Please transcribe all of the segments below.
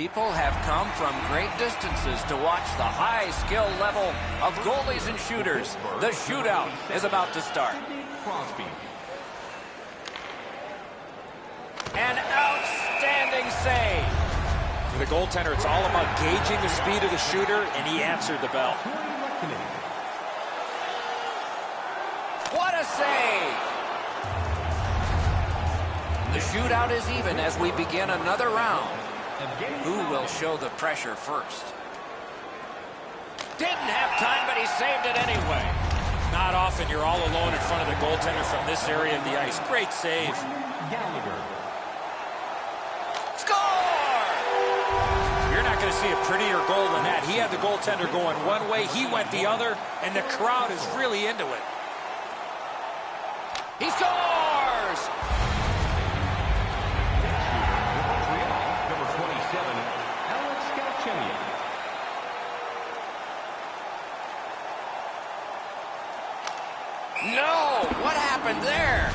People have come from great distances to watch the high skill level of goalies and shooters. The shootout is about to start. An outstanding save. For the goaltender, it's all about gauging the speed of the shooter, and he answered the bell. What a save! The shootout is even as we begin another round. Who will show the pressure first? Didn't have time, but he saved it anyway. Not often you're all alone in front of the goaltender from this area of the ice. Great save. Score! You're not going to see a prettier goal than that. He had the goaltender going one way, he went the other, and the crowd is really into it. He scores! Number 27, Alex Galchenyuk. No! What happened there?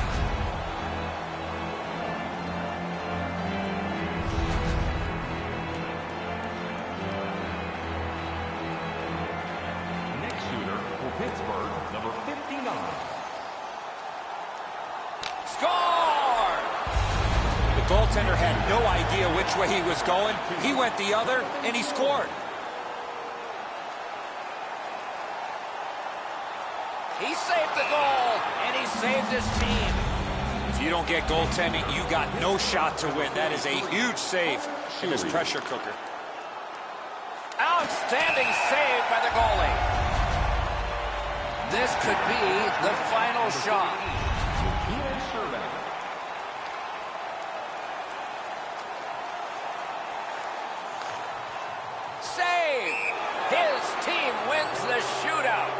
Next shooter for Pittsburgh, number 59. Score! The goaltender had no idea which way he was going. He went the other, and he scored. He saved the goal, and he saved his team. If you don't get goaltending, you got no shot to win. That is a huge save in this pressure cooker. Outstanding save by the goalie. This could be the final shot. Save! His team wins the shootout.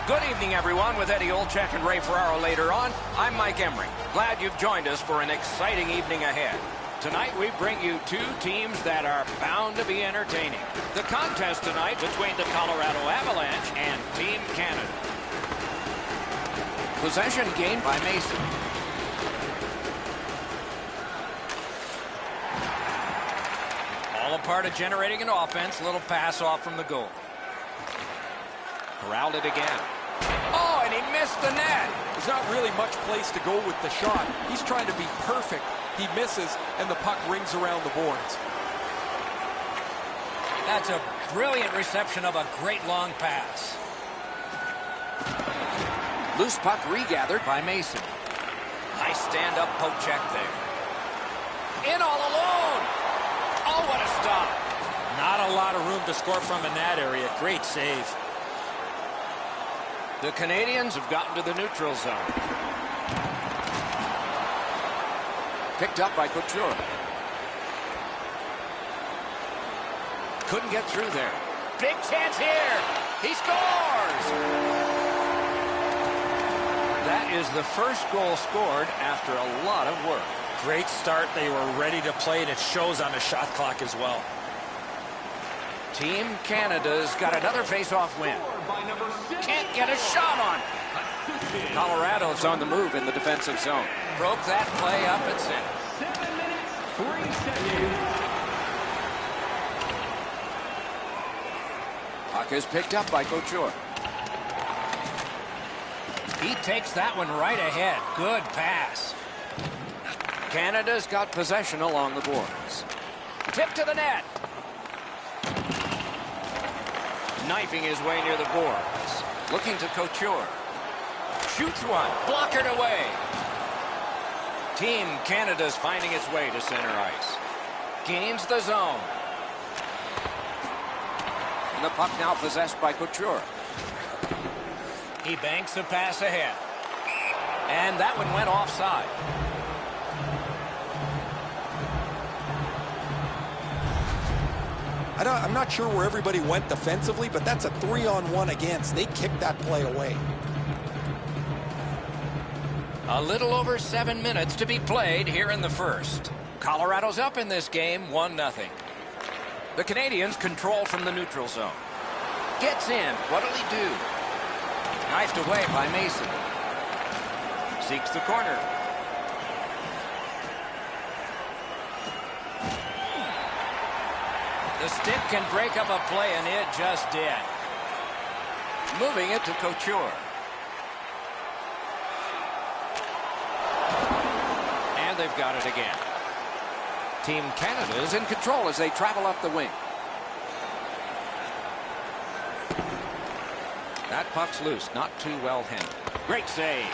Good evening, everyone. With Eddie Olczyk and Ray Ferraro later on, I'm Mike Emery. Glad you've joined us for an exciting evening ahead. Tonight, we bring you two teams that are bound to be entertaining. The contest tonight between the Colorado Avalanche and Team Canada. Possession gained by Mason. All a part of generating an offense. Little pass off from the goal. Corralled it again. Oh, and he missed the net. There's not really much place to go with the shot. He's trying to be perfect. He misses, and the puck rings around the boards. That's a brilliant reception of a great long pass. Loose puck regathered by Mason. Nice stand-up poke check there. In all alone. Oh, what a stop. Not a lot of room to score from in that area. Great save. The Canadians have gotten to the neutral zone. Picked up by Couture. Couldn't get through there. Big chance here. He scores! That is the first goal scored after a lot of work. Great start. They were ready to play, and it shows on the shot clock as well. Team Canada's got another face-off win. Can't get a shot on. Colorado's on the move in the defensive zone. Broke that play up at center. 7 minutes, 3 seconds. Puck is picked up by Couture. He takes that one right ahead. Good pass. Canada's got possession along the boards. Tip to the net. Knifing his way near the boards. Looking to Couture. Shoots one. Blockered away. Team Canada's finding its way to center ice. Gains the zone. And the puck now possessed by Couture. He banks a pass ahead. And that one went offside. I'm not sure where everybody went defensively, but that's a 3-on-1 against. They kicked that play away. A little over 7 minutes to be played here in the first. Colorado's up in this game, 1-0. The Canadians control from the neutral zone. Gets in. What'll he do? Knifed away by Mason. Seeks the corner. The stick can break up a play, and it just did. Moving it to Couture. And they've got it again. Team Canada is in control as they travel up the wing. That puck's loose, not too well handled. Great save.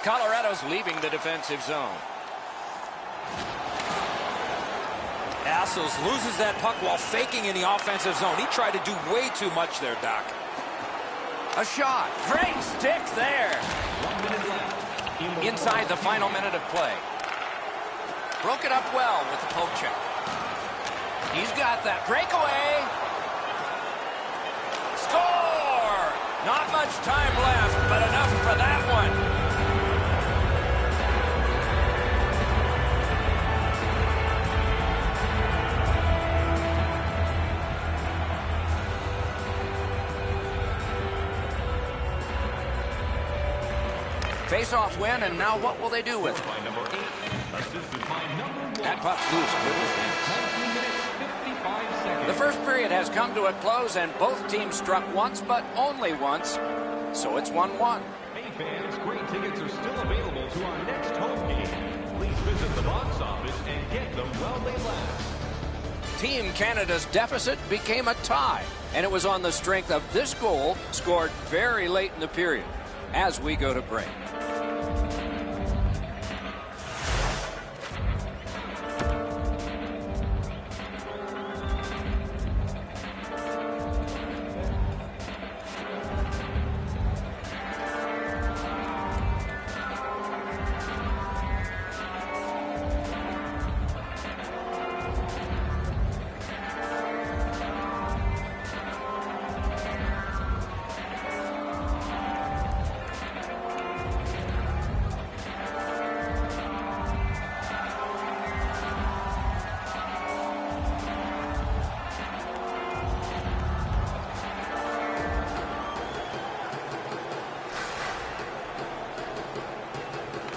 Colorado's leaving the defensive zone. Assos loses that puck while faking in the offensive zone. He tried to do way too much there, Doc. A shot. Great stick there. 1 minute left. Inside the final minute of play. Broke it up well with the poke check. He's got that breakaway. Score! Not much time left, but enough for that one. Face-off win, and now what will they do with it? By number 8, assisted by number 1. That puck's loose. Good 19 minutes, 55 seconds. The first period has come to a close, and both teams struck once, but only once. So it's 1-1. Hey fans, great tickets are still available to our next home game. Please visit the box office and get them while they last. Team Canada's deficit became a tie, and it was on the strength of this goal scored very late in the period as we go to break.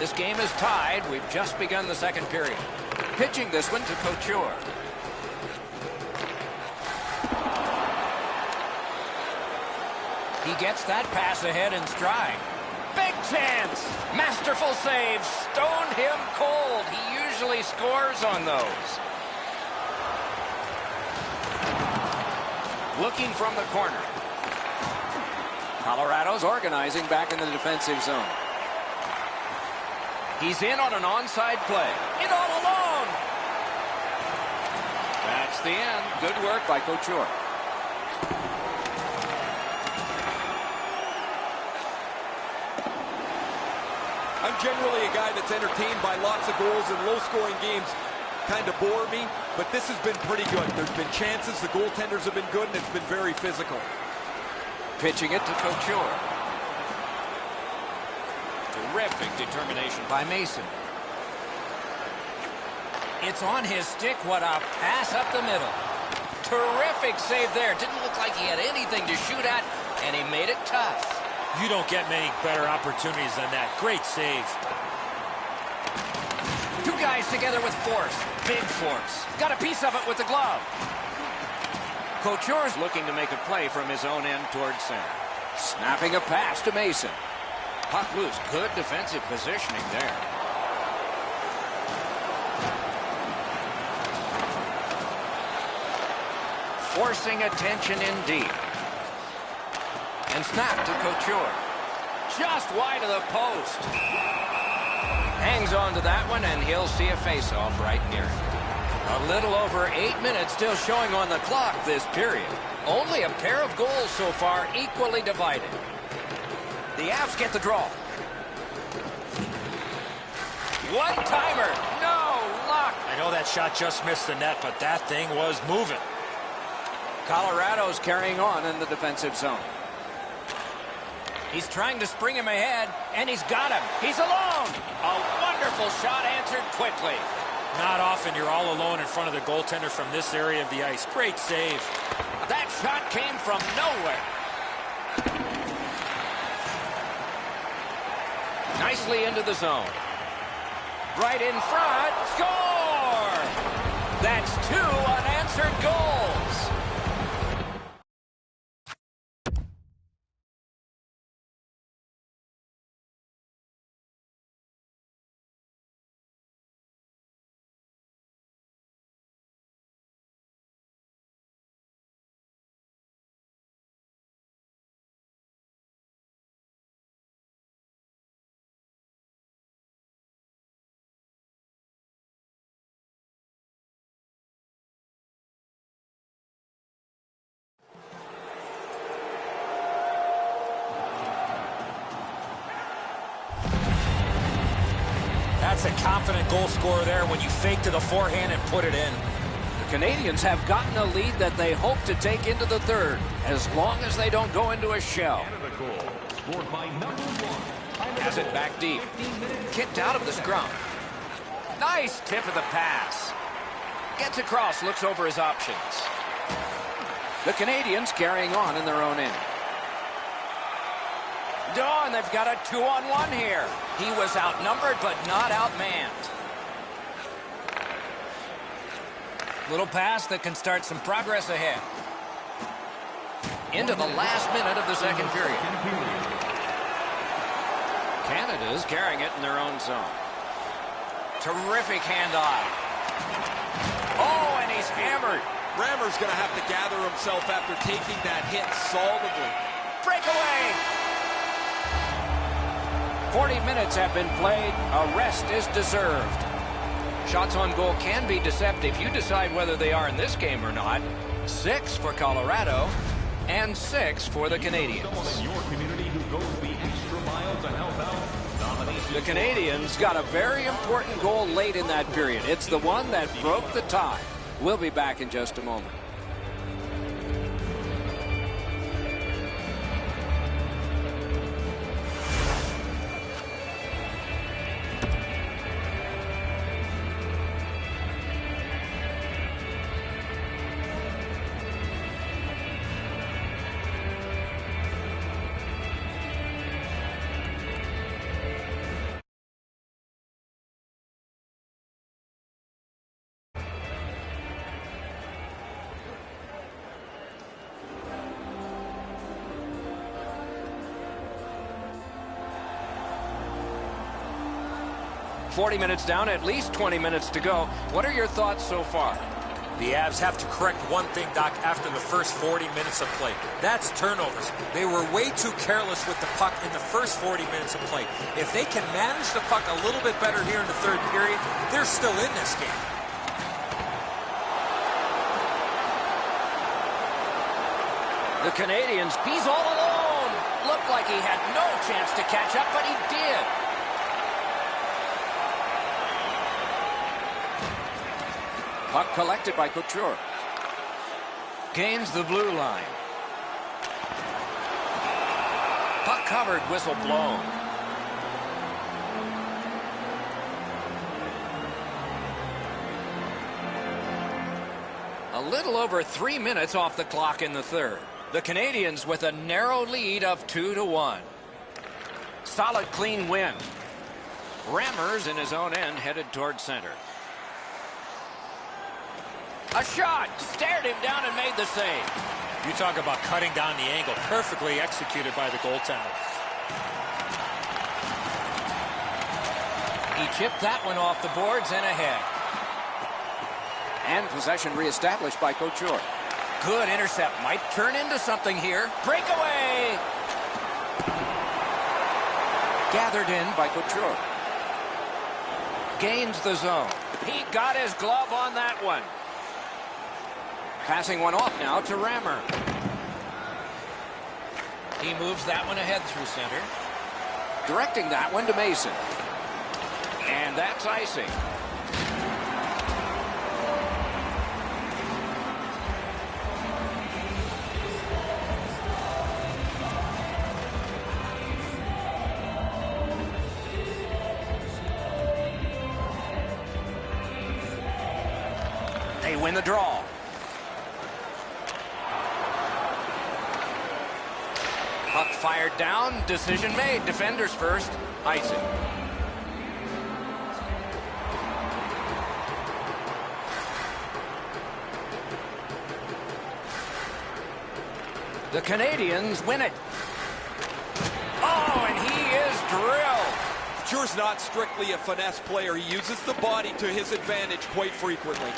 This game is tied. We've just begun the second period. Pitching this one to Couture. He gets that pass ahead in stride. Big chance. Masterful save. Stoned him cold. He usually scores on those. Looking from the corner. Colorado's organizing back in the defensive zone. He's in on an onside play. In all alone. That's the end. Good work by Couture. I'm generally a guy that's entertained by lots of goals, and low-scoring games kind of bore me, but this has been pretty good. There's been chances, the goaltenders have been good, and it's been very physical. Pitching it to Couture. Terrific determination by Mason. It's on his stick. What a pass up the middle. Terrific save there. Didn't look like he had anything to shoot at, and he made it tough. You don't get many better opportunities than that. Great save. Two guys together with force. Big force. Got a piece of it with the glove. Couture's looking to make a play from his own end towards center. Snapping a pass to Mason. Puck loose. Good defensive positioning there. Forcing attention indeed. And snap to Couture. Just wide of the post. Hangs on to that one, and he'll see a face-off right near it. A little over 8 minutes still showing on the clock this period. Only a pair of goals so far, equally divided. The Avs get the draw. One-timer. No luck. I know that shot just missed the net, but that thing was moving. Colorado's carrying on in the defensive zone. He's trying to spring him ahead, and he's got him. He's alone. A wonderful shot answered quickly. Not often you're all alone in front of the goaltender from this area of the ice. Great save. That shot came from nowhere. Nicely into the zone. Right in front. Score! That's 2 unanswered goals. That's a confident goal scorer there when you fake to the forehand and put it in. The Canadians have gotten a lead that they hope to take into the third, as long as they don't go into a shell. Canada goal scored by number 1. Has it back deep. Kicked out of the scrum. Nice tip of the pass. Gets across, looks over his options. The Canadians carrying on in their own end. And they've got a 2-on-1 here. He was outnumbered, but not outmanned. Little pass that can start some progress ahead. Into the last minute of the second period. Canada's carrying it in their own zone. Terrific handoff. Oh, and he's hammered. Rammer's going to have to gather himself after taking that hit solidly. Breakaway. 40 minutes have been played. A rest is deserved. Shots on goal can be deceptive. You decide whether they are in this game or not. 6 for Colorado and 6 for the Canadians. The Canadians got a very important goal late in that period. It's the one that broke the tie. We'll be back in just a moment. 40 minutes down, at least 20 minutes to go. What are your thoughts so far? The Avs have to correct one thing, Doc, after the first 40 minutes of play. That's turnovers. They were way too careless with the puck in the first 40 minutes of play. If they can manage the puck a little bit better here in the third period, they're still in this game. The Canadians, he's all alone. Looked like he had no chance to catch up, but he did. Puck collected by Couture. Gains the blue line. Puck covered, whistle blown. A little over 3 minutes off the clock in the third. The Canadians with a narrow lead of 2-1. Solid, clean win. Rammers in his own end headed toward center. A shot! Stared him down and made the save. You talk about cutting down the angle. Perfectly executed by the goaltender. He chipped that one off the boards and ahead. And possession reestablished by Couture. Good intercept. Might turn into something here. Breakaway! Gathered in by Couture. Gains the zone. He got his glove on that one. Passing one off now to Rammer. He moves that one ahead through center. Directing that one to Mason. And that's icing. They win the draw. Puck fired down. Decision made. Defenders first. Icing. The Canadians win it. Oh, and he is drilled. Couture's not strictly a finesse player. He uses the body to his advantage quite frequently.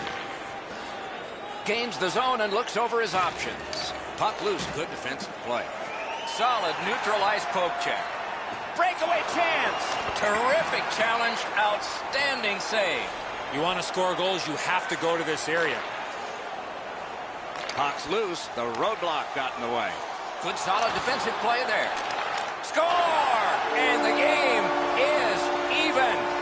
Gains the zone and looks over his options. Puck loose. Good defensive play. Solid neutralized poke check. Breakaway chance. Terrific challenge. Outstanding save. You want to score goals, you have to go to this area. Puck's loose. The roadblock got in the way. Good solid defensive play there. Score! And the game is even.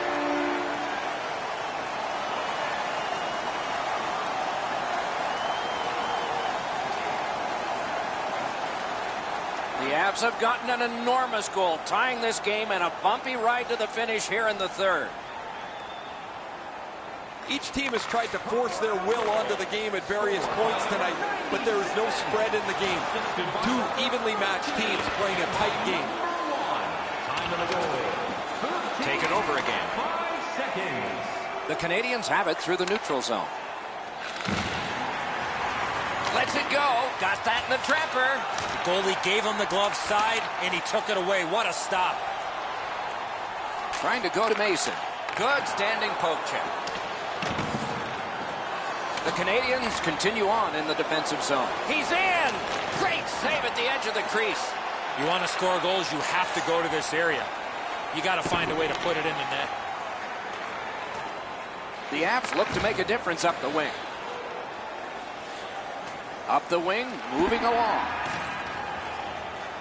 The Avs have gotten an enormous goal, tying this game and a bumpy ride to the finish here in the third. Each team has tried to force their will onto the game at various points tonight, but there is no spread in the game. Two evenly matched teams playing a tight game. Take it over again. 5 seconds. The Canadians have it through the neutral zone. Lets it go. Got that in the trapper. Goalie gave him the glove side, and he took it away. What a stop. Trying to go to Mason. Good standing poke check. The Canadians continue on in the defensive zone. He's in! Great save at the edge of the crease. You want to score goals, you have to go to this area. You got to find a way to put it in the net. The Avs look to make a difference up the wing. Up the wing, moving along.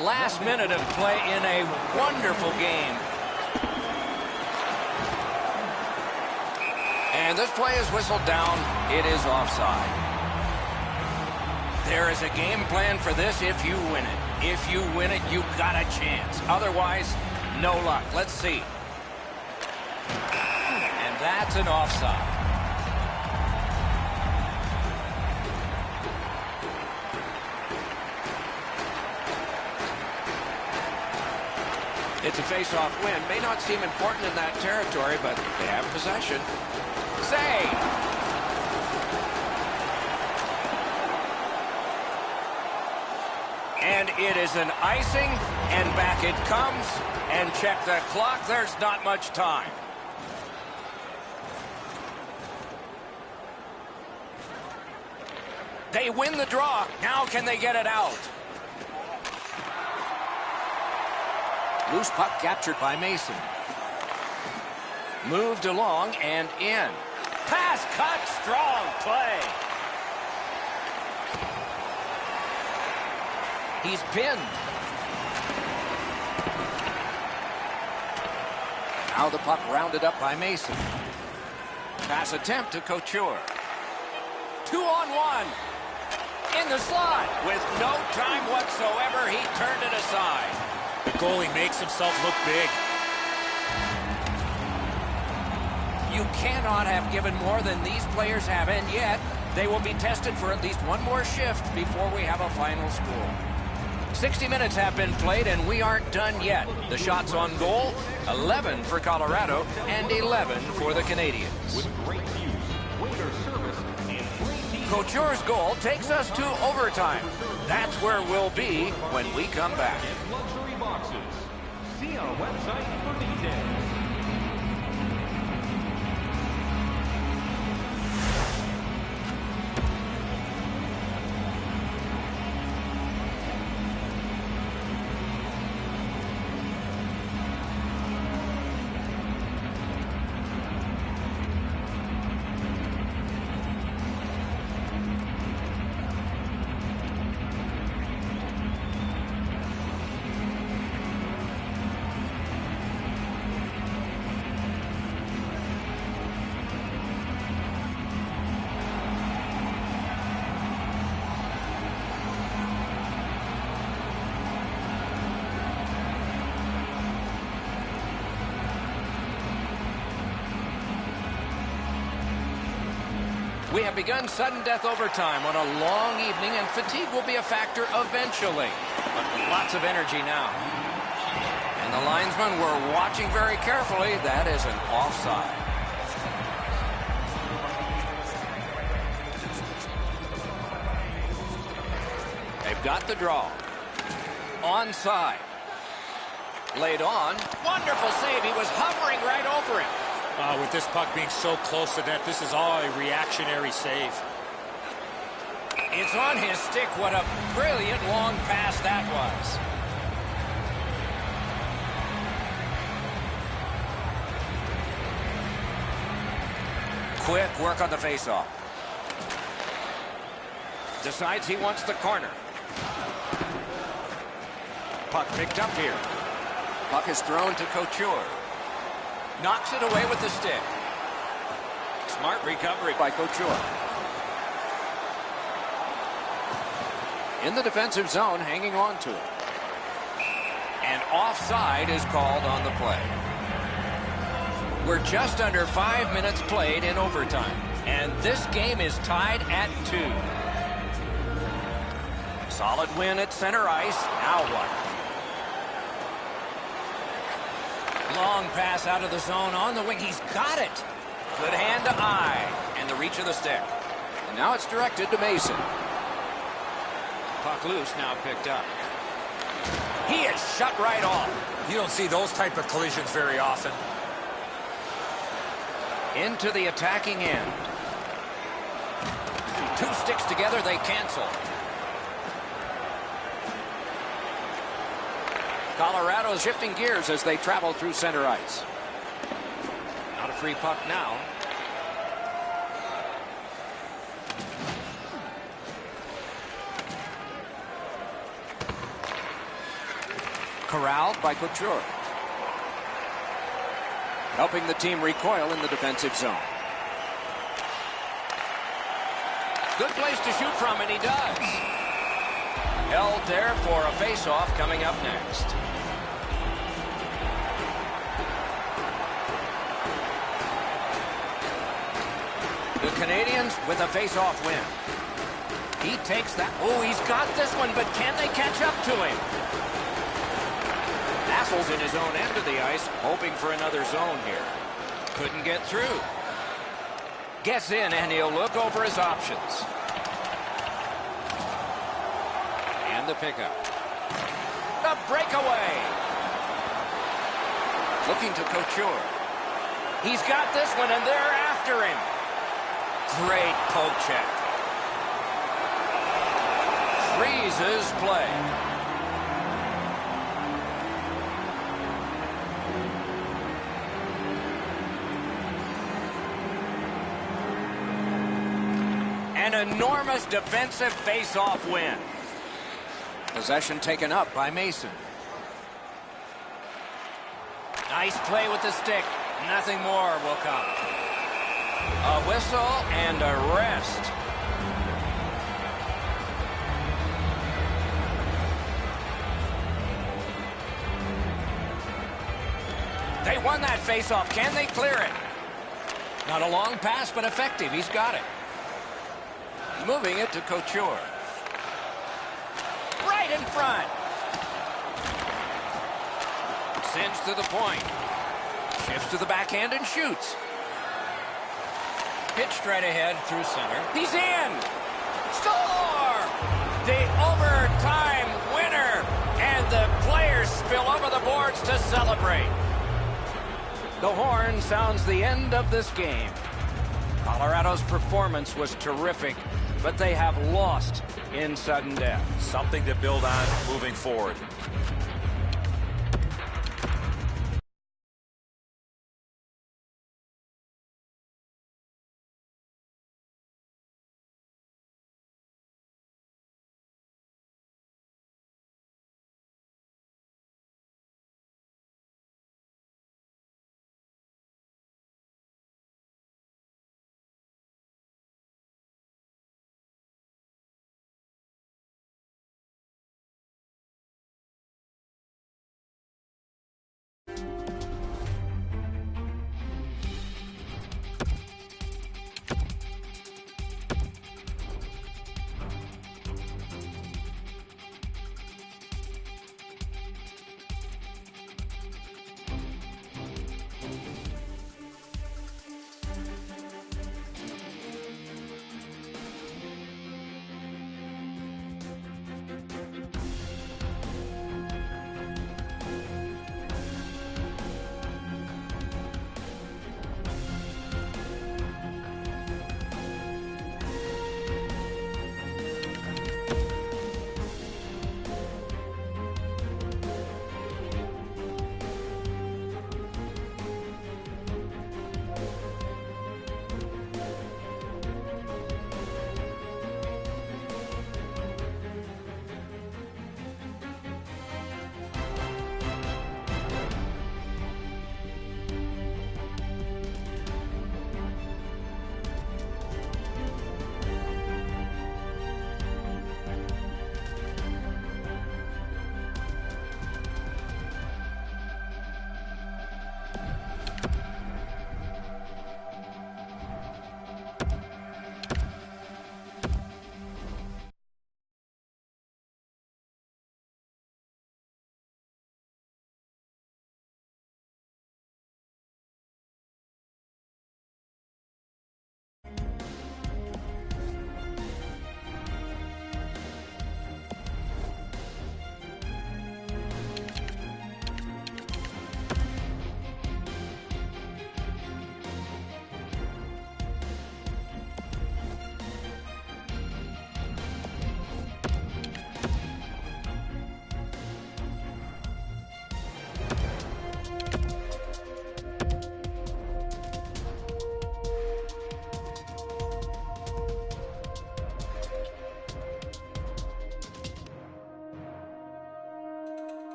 Last minute of play in a wonderful game. And this play is whistled down. It is offside. There is a game plan for this if you win it. If you win it, you got a chance. Otherwise, no luck. Let's see. And that's an offside. It's a face-off win. May not seem important in that territory, but they have possession. Save! And it is an icing, and back it comes. And check the clock. There's not much time. They win the draw. Now can they get it out? Loose puck captured by Mason. Moved along and in. Pass cut, strong play. He's pinned. Now the puck rounded up by Mason. Pass attempt to Couture. 2-on-1. In the slot. With no time whatsoever, he turned it aside. The goalie makes himself look big. You cannot have given more than these players have, and yet they will be tested for at least one more shift before we have a final score. 60 minutes have been played, and we aren't done yet. The shots on goal, 11 for Colorado and 11 for the Canadiens. With great views, waiter service, and great Couture's goal takes us to overtime. That's where we'll be when we come back. and luxury boxes. See our website for details. We have begun sudden death overtime on a long evening, and fatigue will be a factor eventually. But lots of energy now. And the linesmen were watching very carefully. That is an offside. They've got the draw. Onside. Laid on. Wonderful save. He was hovering right over him. With this puck being so close to net, this is all a reactionary save. It's on his stick. What a brilliant long pass that was. Quick work on the faceoff. Decides he wants the corner. Puck picked up here. Puck is thrown to Couture. Knocks it away with the stick. Smart recovery by Couture. In the defensive zone, hanging on to it. And offside is called on the play. We're just under 5 minutes played in overtime. And this game is tied at 2. Solid win at center ice. Now what? Long pass out of the zone on the wing. He's got it. Good hand to eye. And the reach of the stick. And now it's directed to Mason. Puck loose, now picked up. He is shut right off. You don't see those type of collisions very often. Into the attacking end. Two sticks together, they cancel. Colorado is shifting gears as they travel through center ice. Not a free puck now. Corralled by Couture. Helping the team recoil in the defensive zone. Good place to shoot from, and he does. Held there for a face-off coming up next. The Canadiens with a face-off win. He takes that. Oh, he's got this one, but can they catch up to him? Hassels in his own end of the ice, hoping for another zone here. Couldn't get through. Gets in, and he'll look over his options. And the pickup. The breakaway. Looking to Couture. He's got this one, and they're after him. Great poke check. freezes play. An enormous defensive face-off win. Possession taken up by Mason. Nice play with the stick. Nothing more will come. A whistle and a rest. They won that face-off. Can they clear it? Not a long pass, but effective. He's got it. Moving it to Couture. Right in front. Sends to the point. Shifts to the backhand and shoots. Pitch straight ahead through center. He's in. Score! The overtime winner. And the players spill over the boards to celebrate. The horn sounds the end of this game. Colorado's performance was terrific, but they have lost in sudden death. Something to build on moving forward.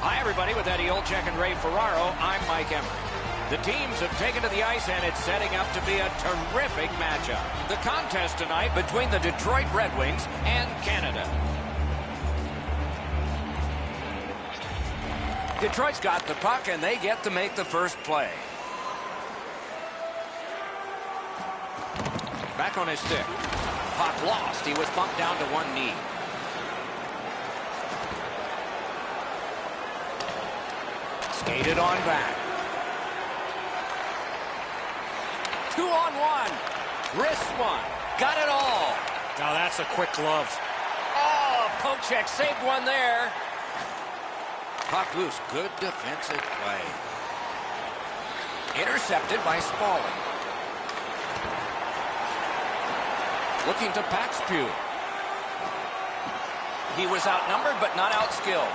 Hi, everybody. With Eddie Olczyk and Ray Ferraro, I'm Mike Emery. The teams have taken to the ice, and it's setting up to be a terrific matchup. The contest tonight between the Detroit Red Wings and Canada. Detroit's got the puck, and they get to make the first play. Back on his stick. Puck lost. He was bumped down to one knee. Skated on back. 2-on-1. Wrist one. Got it all. Now that's a quick glove. Oh, Pocheck saved one there. Puck loose. Good defensive play. Intercepted by Spaulding. Looking to Paxpue. He was outnumbered but not outskilled.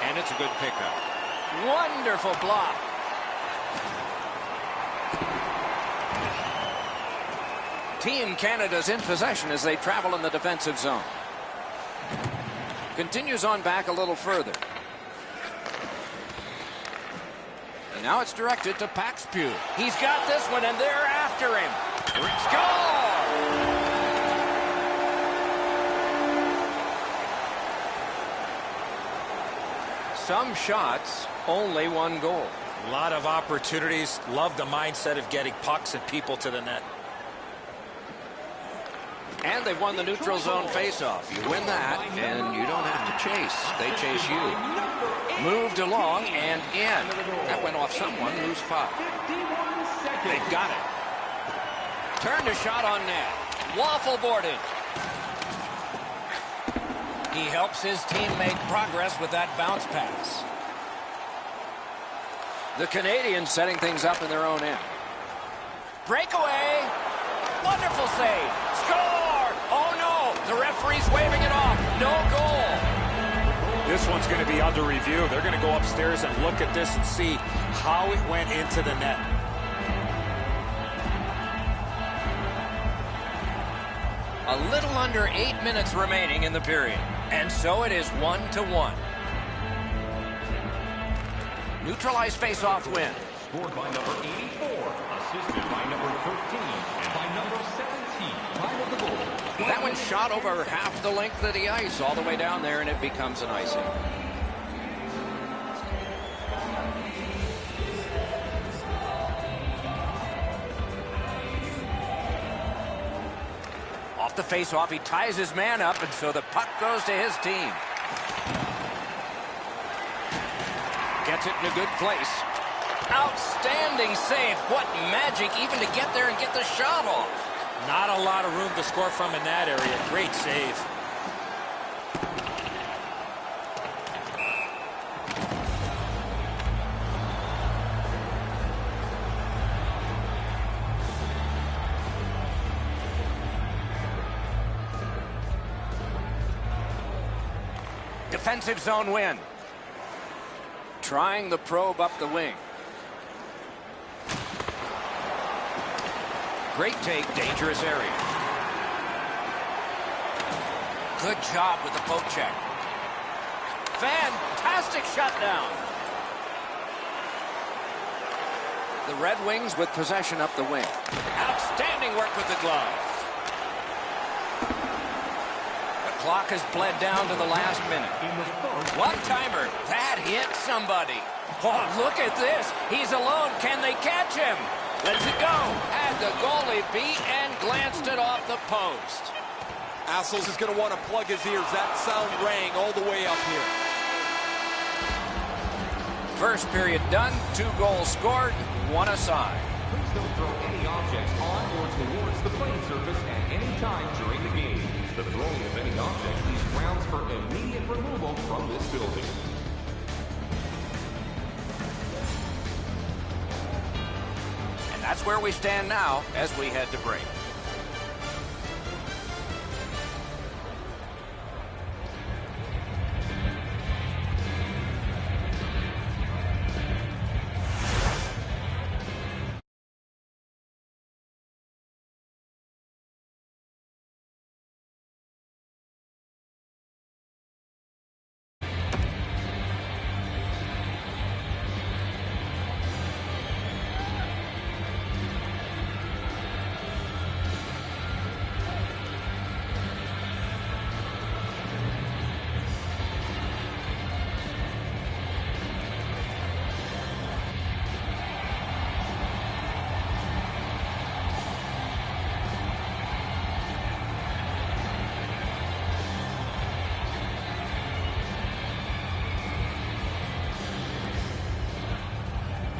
And it's a good pickup. Wonderful block. Team Canada's in possession as they travel in the defensive zone. Continues on back a little further. And now it's directed to Paxpue. He's got this one, and they're after him. Score! Some shots, only one goal. A lot of opportunities. Love the mindset of getting pucks and people to the net. And they've won the neutral zone faceoff. You win that, and you don't have to chase. They chase you. Moved along and in. That went off someone. Loose puck. They've got it. Turned a shot on net. Waffle boarded. He helps his team make progress with that bounce pass. The Canadians setting things up in their own end. Breakaway. Wonderful save. Score! Oh, no. The referee's waving it off. No goal. This one's going to be under review. They're going to go upstairs and look at this and see how it went into the net. A little under 8 minutes remaining in the period. And so it is 1-1. Neutralized face-off win. Scored by number 84, assisted by number 13, and by number 17, time of the goal. That one shot over half the length of the ice all the way down there, and it becomes an icing. Off the face-off, he ties his man up, and so the puck goes to his team. Gets it in a good place. Outstanding save. What magic even to get there and get the shot off. Not a lot of room to score from in that area. Great save. Defensive zone win. Trying the probe up the wing. Great take, dangerous area. Good job with the poke check. Fantastic shutdown. The Red Wings with possession up the wing. Outstanding work with the glove. The clock has bled down to the last minute. One-timer. That hit somebody. Oh, look at this. He's alone. Can they catch him? Let's it go. Had the goalie beat and glanced it off the post. Assels is going to want to plug his ears. That sound rang all the way up here. First period done. 2 goals scored. 1 aside. Please don't throw any objects on or towards the playing surface at any time during the game. The throwing of any object is grounds for immediate removal from this building. And that's where we stand now as we head to break.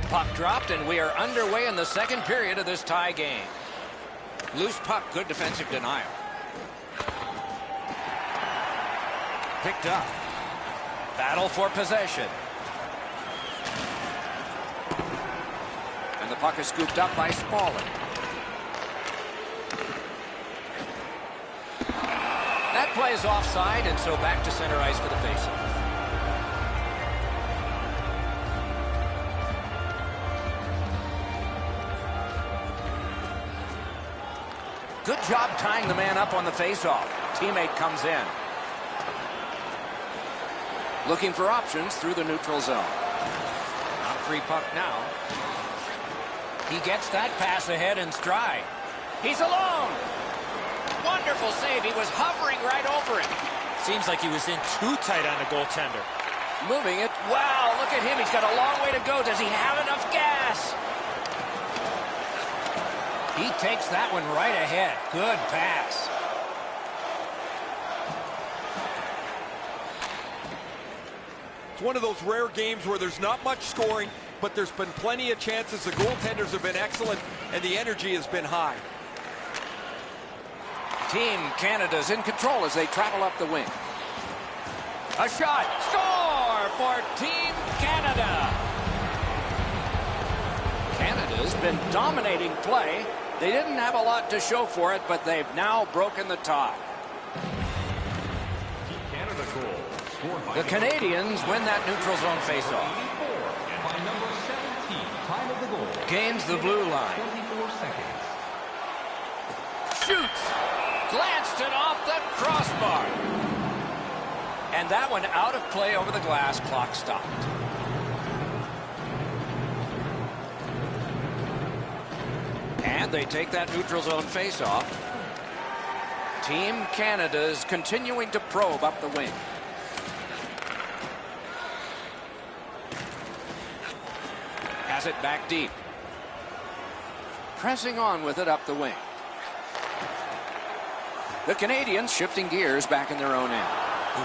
Puck dropped, and we are underway in the second period of this tie game. Loose puck, good defensive denial. Picked up. Battle for possession. And the puck is scooped up by Spaulding. That play is offside, and so back to center ice for the faceoff. Good job tying the man up on the faceoff. Teammate comes in. Looking for options through the neutral zone. On free puck now. He gets that pass ahead in stride. He's alone. Wonderful save. He was hovering right over it. Seems like he was in too tight on the goaltender. Moving it. Wow, look at him. He's got a long way to go. Does he have enough gas? He takes that one right ahead. Good pass. It's one of those rare games where there's not much scoring, but there's been plenty of chances. The goaltenders have been excellent, and the energy has been high. Team Canada's in control as they travel up the wing. A shot. Score for Team Canada. Canada's been dominating play. They didn't have a lot to show for it, but they've now broken the tie. Canada goal. Scored by The Canadians win that neutral zone faceoff. and by number 17, time of the goal. Gains the blue line. 24 seconds. Shoots. Glanced it off the crossbar. And that one out of play over the glass. Clock stopped. And they take that neutral zone faceoff. Team Canada is continuing to probe up the wing. Has it back deep. Pressing on with it up the wing. The Canadians shifting gears back in their own end.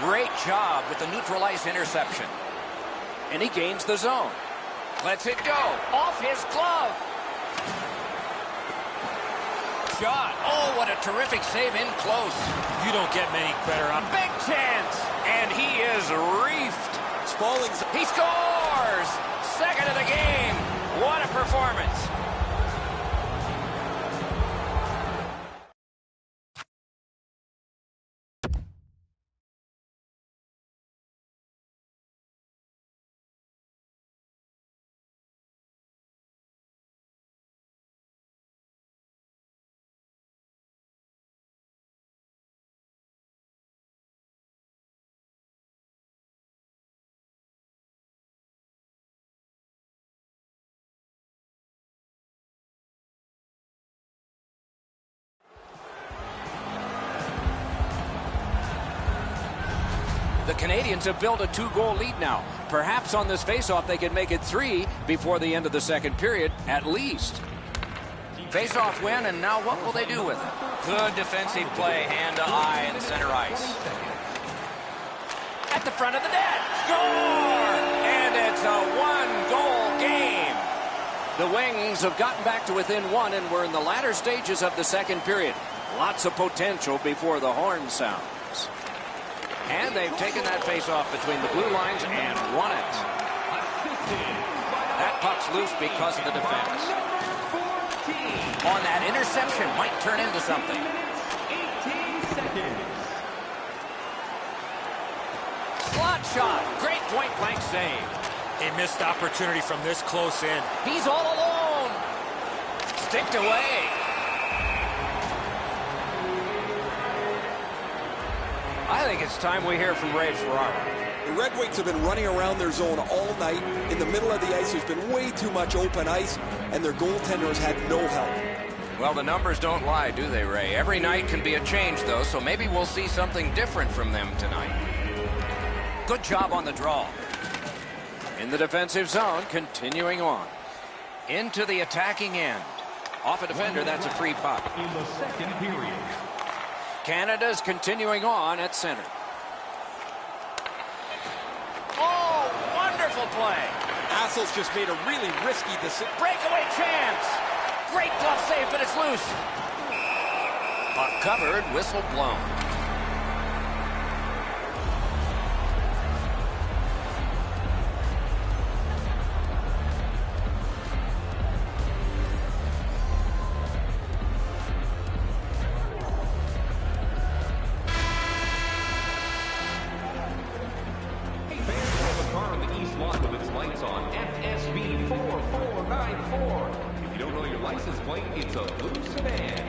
Great job with the neutral ice interception. And he gains the zone. Lets it go. Off his glove. Shot. Oh, what a terrific save in close. You don't get many better up. Big chance. And he is reefed. Spaulding's He scores. Second of the game. What a performance. The Canadians have built a 2-goal lead now. Perhaps on this faceoff they can make it 3 before the end of the second period, at least. Faceoff win, and now what will they do with it? Good defensive play, hand to eye and center ice. At the front of the net. Score! And it's a 1-goal game. The Wings have gotten back to within 1, and we're in the latter stages of the second period. Lots of potential before the horn sounds. And they've taken that face-off between the blue lines and won it. That puck's loose because of the defense. On that interception, might turn into something. 18 seconds. Slot shot. Great point-blank save. A missed opportunity from this close in. He's all alone. Sticked away. I think it's time we hear from Ray Ferraro. The Red Wings have been running around their zone all night. In the middle of the ice, there's been way too much open ice, and their goaltenders had no help. Well, the numbers don't lie, do they, Ray? Every night can be a change, though, so maybe we'll see something different from them tonight. Good job on the draw. In the defensive zone, continuing on. Into the attacking end. Off a defender, that's a free puck. In the second period. Canada's continuing on at center. Oh, wonderful play. Hassel's just made a really risky decision. Breakaway chance. Great glove save, but it's loose. Puck covered, whistle blown. FSB 4494. If you don't know your license plate, it's a blue sedan.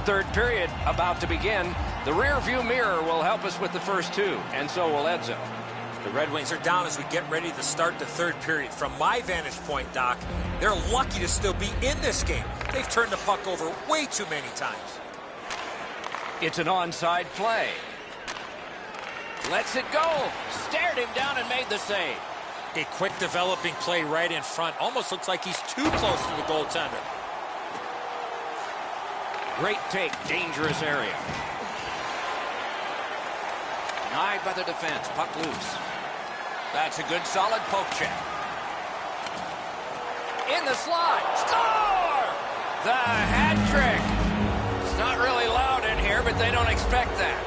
Third period about to begin. The rear view mirror will help us with the first two, and so will Edzo. The Red Wings are down as we get ready to start the third period. From my vantage point, Doc, they're lucky to still be in this game. They've turned the puck over way too many times. It's an onside play. Lets it go. Stared him down and made the save. A quick developing play right in front. Almost looks like he's too close to the goaltender. Great take, dangerous area. Denied by the defense, puck loose. That's a good solid poke check. In the slot, score! The hat trick. It's not really loud in here, but they don't expect that.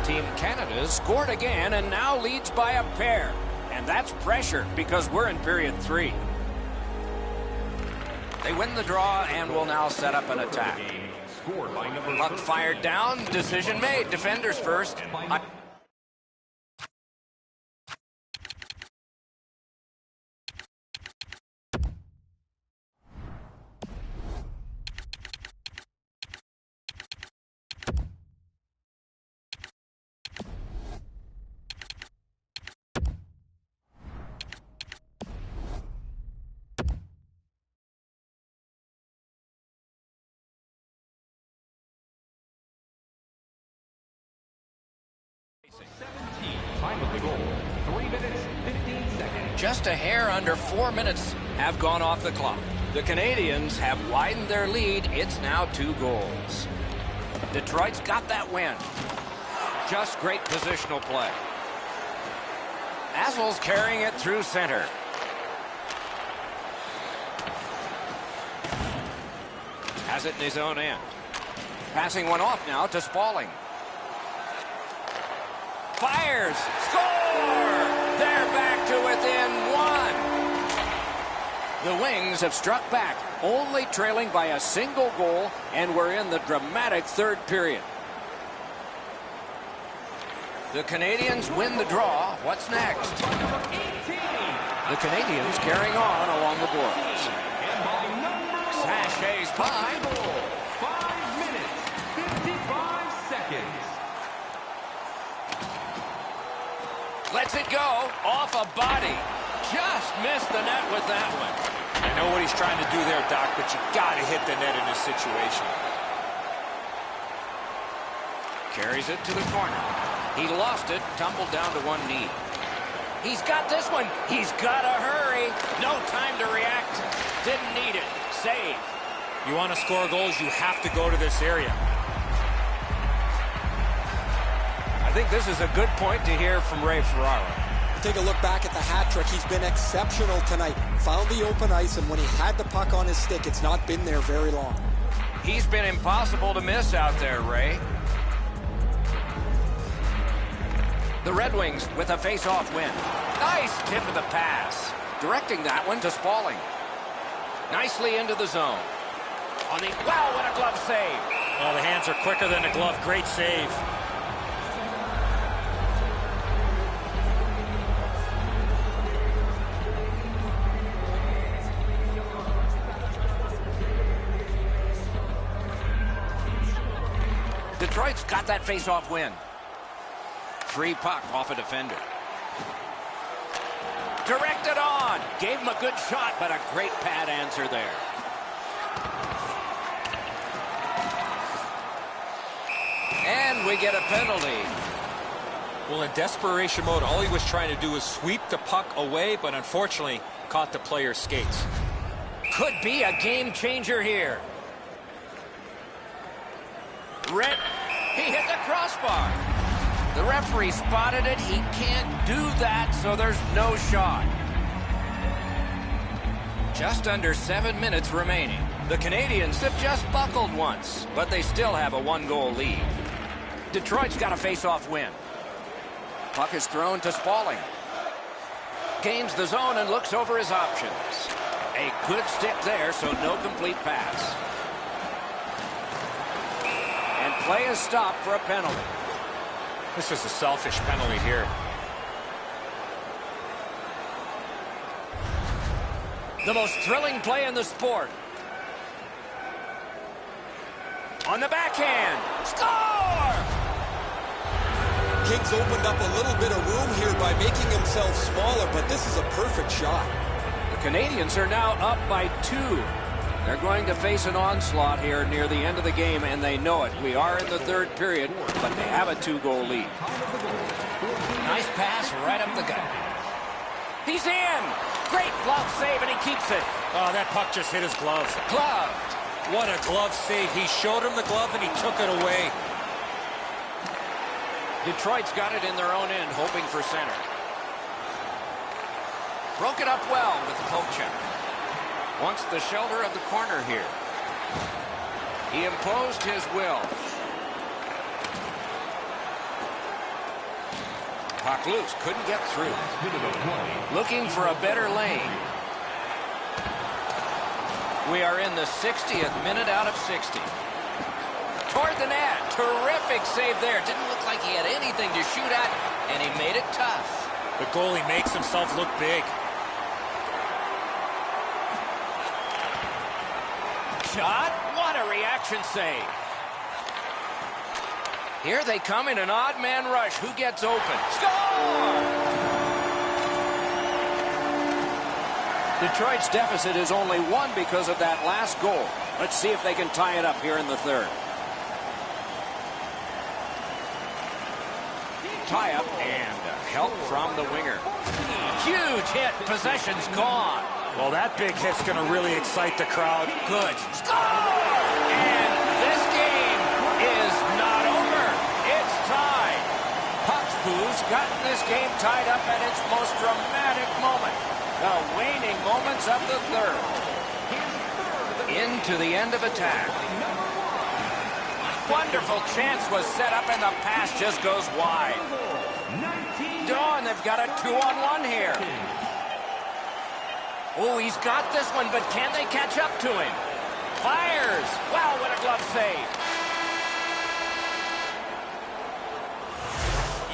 Team Canada scored again and now leads by a pair. And that's pressure because we're in period 3. They win the draw and will now set up an attack. Puck fired down, decision made. Defenders first. Time of the goal, 3 minutes, 15 seconds. Just a hair under 4 minutes have gone off the clock. The Canadians have widened their lead. It's now 2 goals. Detroit's got that win. Just great positional play. Hassel's carrying it through center. Has it in his own end. Passing one off now to Spaulding. Fires! Score! They're back to within 1. The Wings have struck back, only trailing by a single goal, and we're in the dramatic third period. The Canadians win the draw. What's next? The Canadians carrying on along the boards. Sashays by. 5 minutes, 55 seconds. Lets it go off a body. Just missed the net with that one. I know what he's trying to do there, Doc, but you got to hit the net in this situation. Carries it to the corner. He lost it, tumbled down to one knee. He's got this one. He's got to hurry. No time to react. Didn't need it. Save. You want to score goals, you have to go to this area. I think this is a good point to hear from Ray Ferraro. Take a look back at the hat trick. He's been exceptional tonight. Found the open ice, and when he had the puck on his stick, it's not been there very long. He's been impossible to miss out there, Ray. The Red Wings with a face-off win. Nice tip of the pass. Directing that one to Spaulding. Nicely into the zone. Wow, what a glove save. Oh, the hands are quicker than the glove. Great save. Detroit's got that face-off win. Free puck off a defender. Directed on. Gave him a good shot, but a great pad answer there. And we get a penalty. Well, in desperation mode, all he was trying to do was sweep the puck away, but unfortunately caught the player's skates. Could be a game changer here. He hit the crossbar. The referee spotted it. He can't do that, so there's no shot. Just under 7 minutes remaining. The Canadiens have just buckled once, but they still have a 1-goal lead. Detroit's got a face-off win. Puck is thrown to Spaulding. Gains the zone and looks over his options. A good stick there, so no complete pass. And play is stopped for a penalty. This is a selfish penalty here. The most thrilling play in the sport. On the backhand. Score! Kings opened up a little bit of room here by making himself smaller, but this is a perfect shot. The Canadiens are now up by 2. They're going to face an onslaught here near the end of the game, and they know it. We are in the third period, but they have a 2-goal lead. Nice pass right up the gut. He's in! Great glove save, and he keeps it. Oh, that puck just hit his glove. Gloved. What a glove save. He showed him the glove, and he took it away. Detroit's got it in their own end, hoping for center. Broke it up well with Kochek. Wants the shelter of the corner here. He imposed his will. Puck loose, couldn't get through. Looking for a better lane. We are in the 60th minute out of 60. Toward the net. Terrific save there. Didn't look like he had anything to shoot at, and he made it tough. The goalie makes himself look big. Shot. What a reaction save. Here they come in an odd man rush. Who gets open? Score! Detroit's deficit is only 1 because of that last goal. Let's see if they can tie it up here in the third. Tie up and help from the winger. Huge hit. Possession's gone. Well, that big hit's going to really excite the crowd. Good. Score! And this game is not over. It's tied. Puck's got this game tied up at its most dramatic moment. The waning moments of the third. Into the end of attack. Wonderful chance was set up and the pass just goes wide. Dawn, they've got a 2-on-1 here. Oh, he's got this one, but can they catch up to him? Fires. Wow, what a glove save.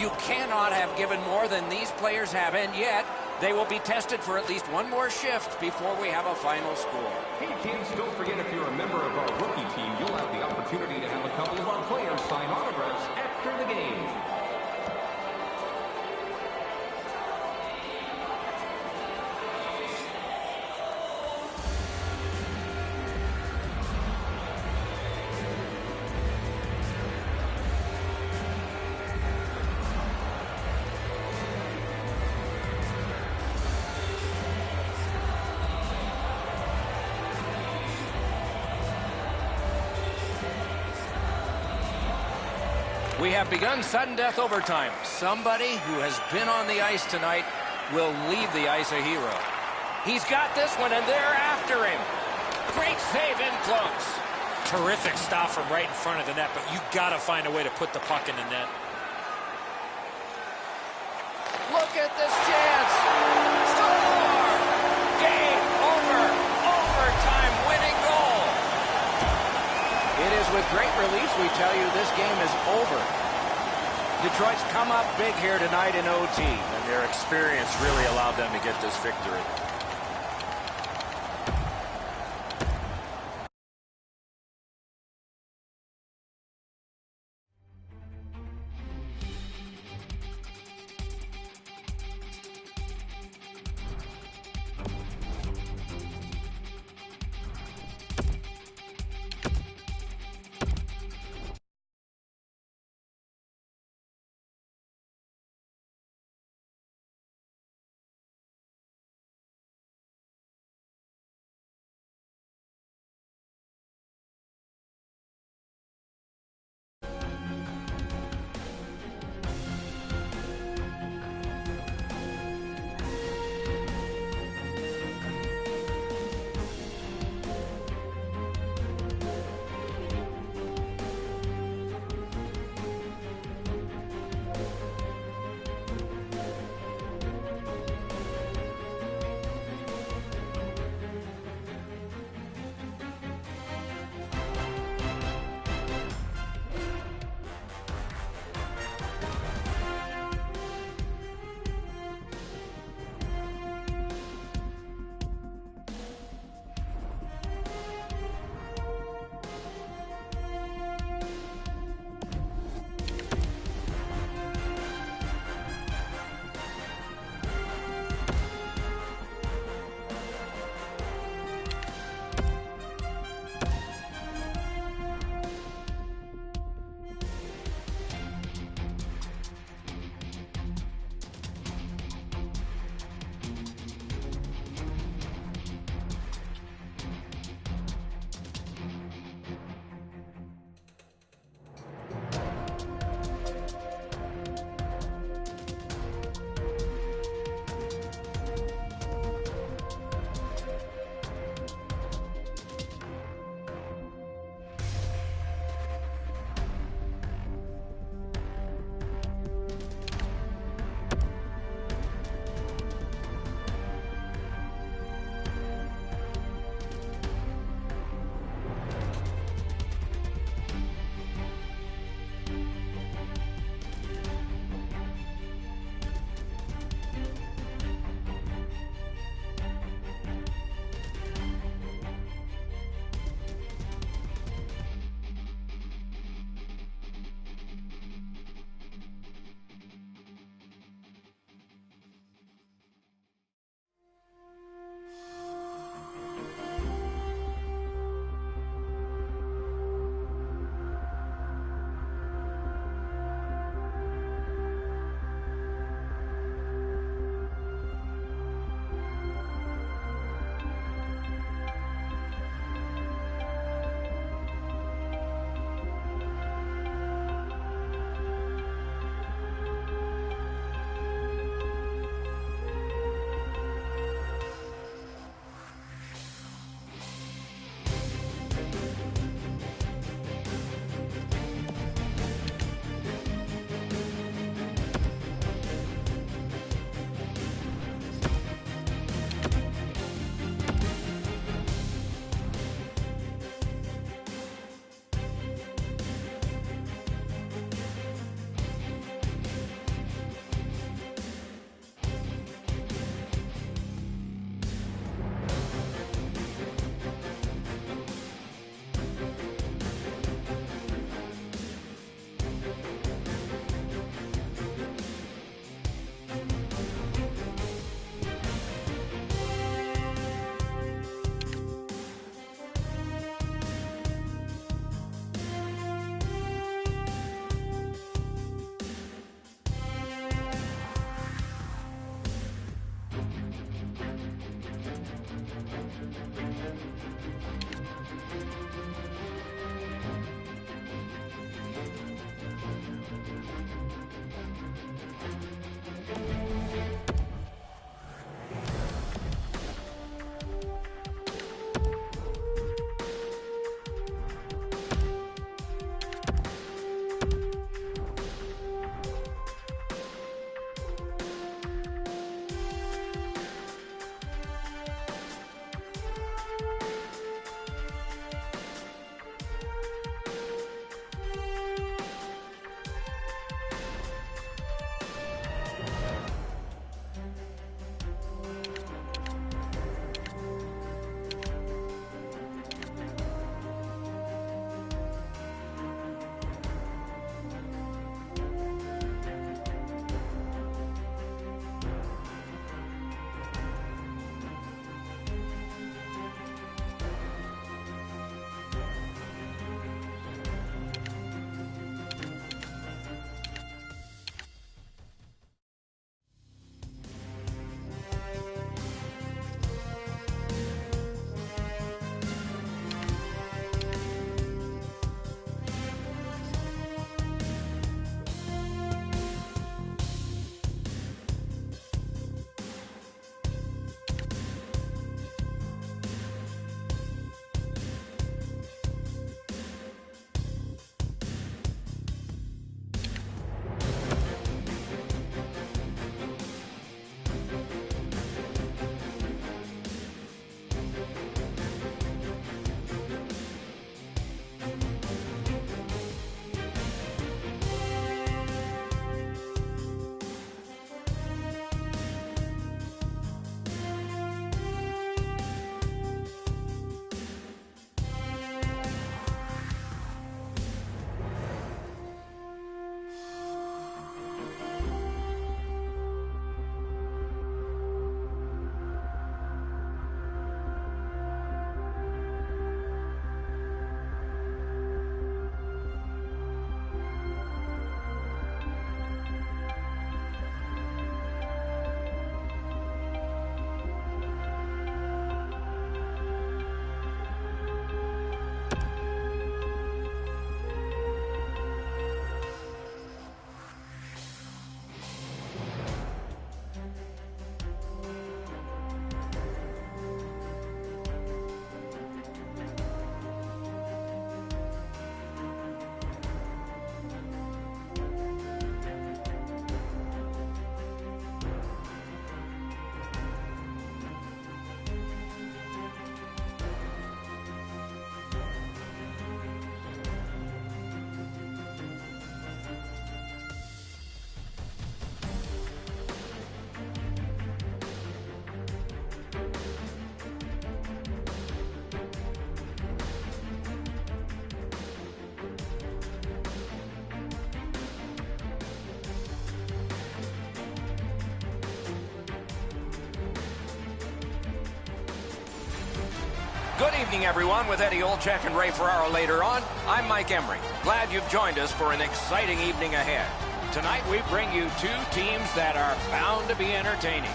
You cannot have given more than these players have, and yet they will be tested for at least one more shift before we have a final score. Hey, kids, don't forget if you're a member of our rookie team, you'll have the opportunity to have a couple of our players sign autographs after the game. We have begun sudden death overtime. Somebody who has been on the ice tonight will leave the ice a hero. He's got this one, and they're after him. Great save in close. Terrific stop from right in front of the net, but you got to find a way to put the puck in the net. Look at this chance. Score! Game over. Overtime winning goal. It is with great relief we tell you this game is over. Detroit's come up big here tonight in OT. And their experience really allowed them to get this victory. Good evening, everyone. With Eddie Olczyk and Ray Ferraro later on, I'm Mike Emery. Glad you've joined us for an exciting evening ahead. Tonight, we bring you two teams that are bound to be entertaining.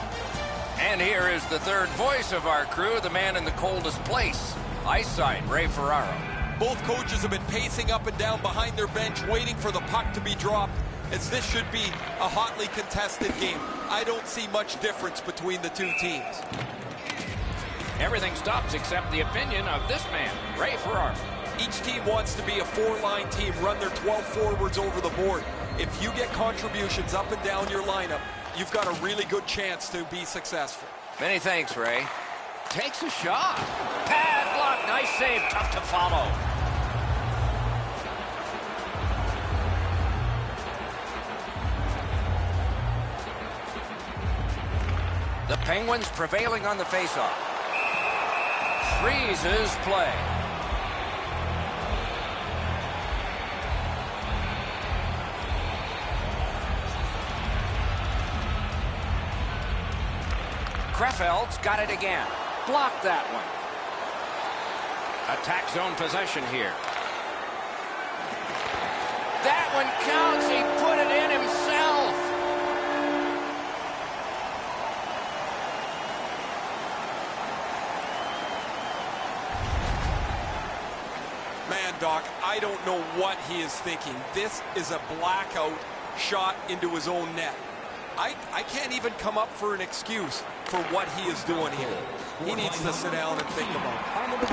And here is the third voice of our crew, the man in the coldest place, ice side, Ray Ferraro. Both coaches have been pacing up and down behind their bench, waiting for the puck to be dropped, as this should be a hotly contested game. I don't see much difference between the two teams. Everything stops except the opinion of this man, Ray Ferraro. Each team wants to be a four-line team, run their 12 forwards over the board. If you get contributions up and down your lineup, you've got a really good chance to be successful. Many thanks, Ray. Takes a shot. Pad block. Nice save. Tough to follow. The Penguins prevailing on the faceoff. Freezes play. Krefeld's got it again. Blocked that one. Attack zone possession here. That one counts. He put it in himself. Man, Doc, I don't know what he is thinking. This is a blackout shot into his own net. I can't even come up for an excuse for what he is doing here. He needs to sit down and think about it.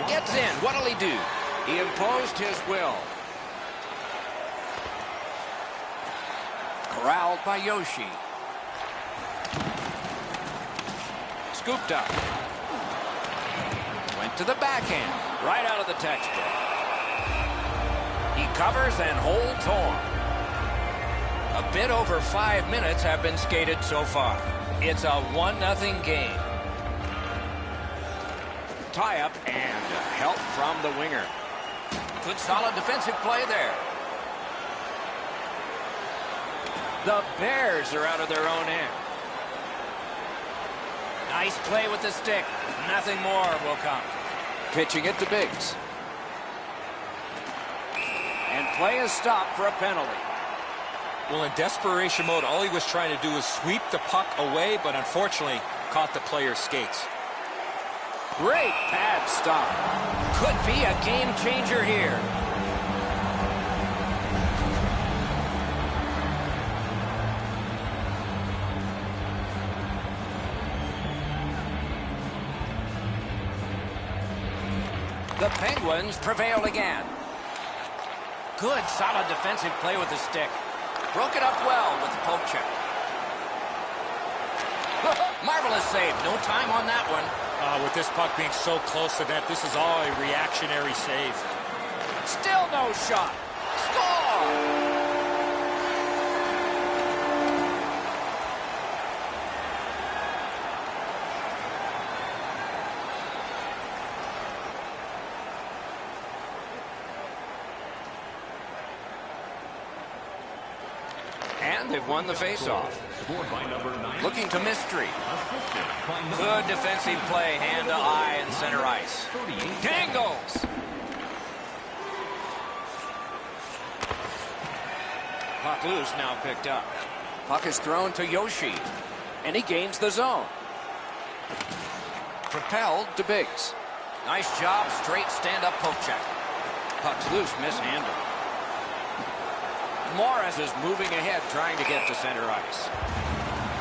Gets in. What'll he do? He imposed his will. Corralled by Yoshi. Scooped up. Went to the backhand. Right out of the textbook. He covers and holds on. A bit over 5 minutes have been skated so far. It's a 1-0 game. Tie-up and help from the winger. Good solid defensive play there. The Bears are out of their own end. Nice play with the stick. Nothing more will come. Pitching it to Biggs. And play is stopped for a penalty. Well, in desperation mode, all he was trying to do was sweep the puck away, but unfortunately caught the player's skates. Great pad stop. Could be a game changer here. The Penguins prevailed again. Good, solid defensive play with the stick. Broke it up well with the poke check. Marvelous save. No time on that one. With this puck being so close to net, this is all a reactionary save. Still no shot. Score! And they've won the faceoff. Looking to Mystery. Good defensive play, hand to eye and center ice. Dangles. Puck loose, now picked up. Puck is thrown to Yoshi, and he gains the zone. Propelled to Biggs. Nice job, straight stand-up poke check. Puck's loose, mishandled. Morris is moving ahead, trying to get to center ice.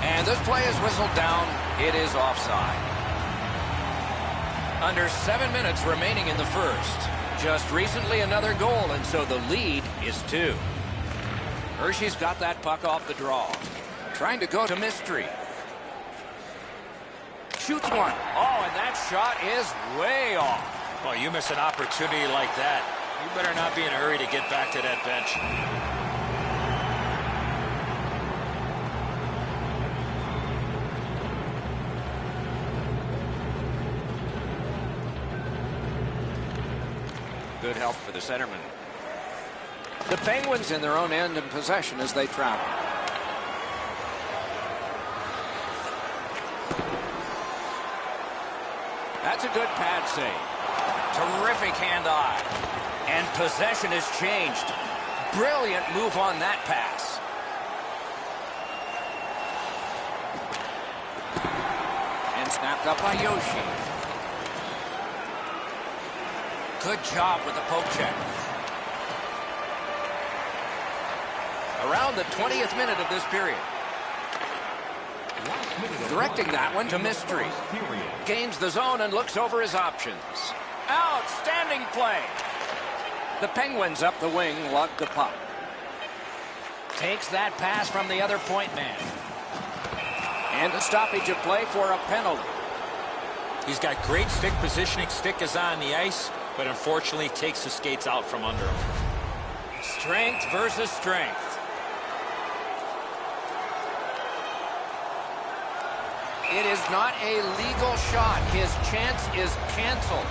And this play is whistled down. It is offside. Under 7 minutes remaining in the first. Just recently another goal, and so the lead is 2. Hershey's got that puck off the draw. Trying to go to Mystery. Shoots one. Oh, and that shot is way off. Well, you miss an opportunity like that, you better not be in a hurry to get back to that bench. Good help for the centerman. The Penguins in their own end in possession as they travel. That's a good pad save. Terrific hand-eye. And possession has changed. Brilliant move on that pass. And snapped up by Yoshi. Good job with the poke check. Around the 20th minute of this period. Directing that one to Mystery. Gains the zone and looks over his options. Outstanding play. The Penguins up the wing lug the puck. Takes that pass from the other point man. And a stoppage of play for a penalty. He's got great stick positioning. Stick is on the ice, but unfortunately takes the skates out from under him. Strength versus strength. It is not a legal shot. His chance is canceled.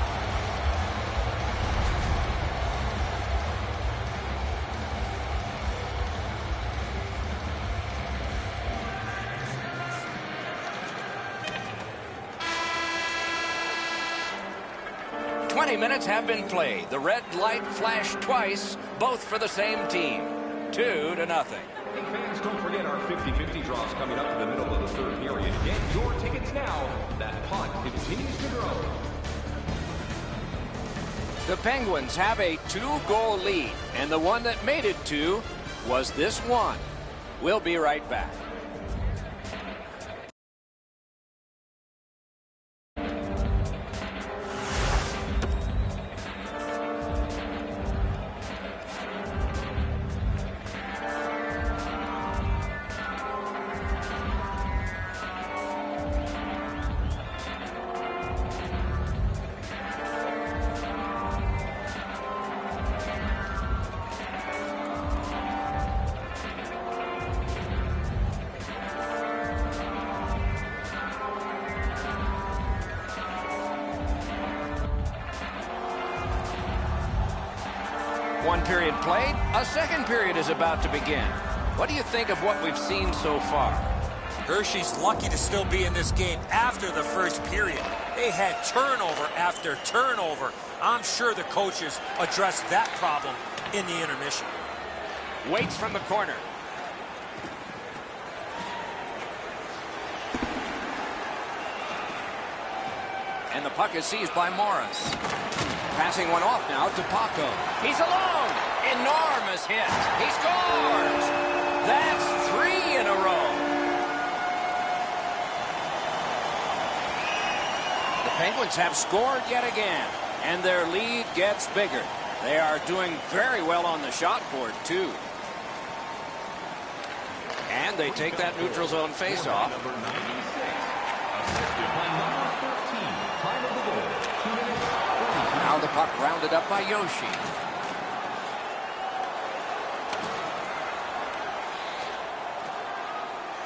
Minutes have been played. The red light flashed twice, both for the same team. 2-0. Hey fans, don't forget our 50-50 draws coming up in the middle of the third period. Get your tickets now. That puck continues to grow. The Penguins have a 2-goal lead, and the one that made it 2 was this one. We'll be right back. One period played, a second period is about to begin. What do you think of what we've seen so far? Hershey's lucky to still be in this game after the first period. They had turnover after turnover. I'm sure the coaches addressed that problem in the intermission. Waits from the corner. And the puck is seized by Morris. Passing one off now to Paco. He's alone. Enormous hit. He scores. That's 3 in a row. The Penguins have scored yet again, and their lead gets bigger. They are doing very well on the shot board, too. And they take that neutral zone faceoff. Number 96, assisted by number 14. Time of the goal, 2 minutes. Now the puck rounded up by Yoshi.